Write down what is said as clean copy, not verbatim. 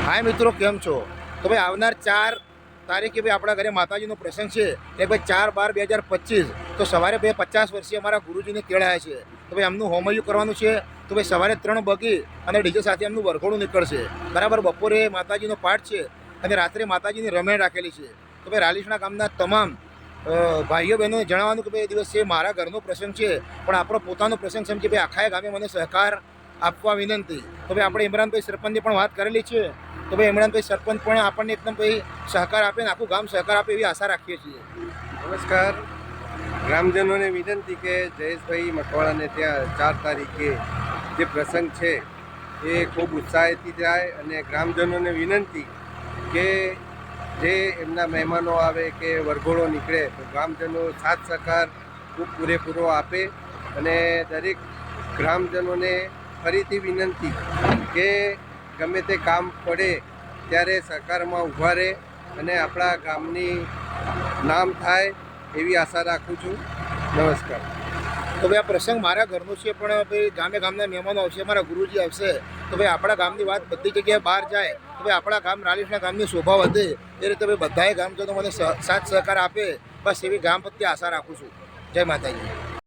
હાય મિત્રો, કેમ છો? તો ભાઈ આવનાર 4 તારીખે ભાઈ આપણા ઘરે માતાજીનો પ્રસંગ છે એ ભાઈ 4/12/2025 તો સવારે ભાઈ 50 વર્ષીય અમારા ગુરુજીને તેડાયા છે. તો ભાઈ એમનું હોમૈયું કરવાનું છે. તો ભાઈ સવારે 3 બગી અને ડીજે સાથે એમનું વરઘોડું નીકળશે. બરાબર બપોરે માતાજીનો પાઠ છે અને રાત્રે માતાજીની રમેણ રાખેલી છે. તો ભાઈ રાલીસણા ગામના તમામ ભાઈઓ બહેનોને જણાવવાનું કે ભાઈ એ દિવસે મારા ઘરનો પ્રસંગ છે પણ આપણો પોતાનો પ્રસંગ સમજી ભાઈ આખા ગામે મને સહકાર આપવા વિનંતી. તો ભાઈ આપણે ઇમરાનભાઈ સરપંચની પણ વાત કરેલી છે. તો ભાઈ ઇમરાનભાઈ સરપંચ પણ આપણને એકદમ ભાઈ સહકાર આપે ને આખું ગામ સહકાર આપે એવી આશા રાખીએ છીએ. નમસ્કાર. ગ્રામજનોને વિનંતી કે જયેશભાઈ મકવાણાને ત્યાં 4 તારીખે જે પ્રસંગ છે એ ખૂબ ઉત્સાહથી જાય અને ગ્રામજનોને વિનંતી કે જે એમના મહેમાનો આવે કે વરઘોડો નીકળે તો ગ્રામજનો સાથ સહકાર ખૂબ પૂરેપૂરો આપે. અને દરેક ગ્રામજનોને ફરીથી વિનંતી કે ગમે તે કામ પડે ત્યારે સહકારમાં ઊભા રહે અને આપણા ગામની નામ થાય એવી આશા રાખું છું. નમસ્કાર. તો ભાઈ આ પ્રસંગ મારા ઘરનો છે પણ ભાઈ ગામે ગામના મહેમાનો આવશે, અમારા ગુરુજી આવશે. તો ભાઈ આપણા ગામની વાત બધી જગ્યાએ બહાર જાય તો ભાઈ આપણા ગામ રાલીસણા ગામની શોભા વધે એ રીતે ભાઈ બધાએ ગામજનો મને સાથ સહકાર આપે બસ એવી ગામ પ્રત્યે આશા રાખું છું. જય માતાજી.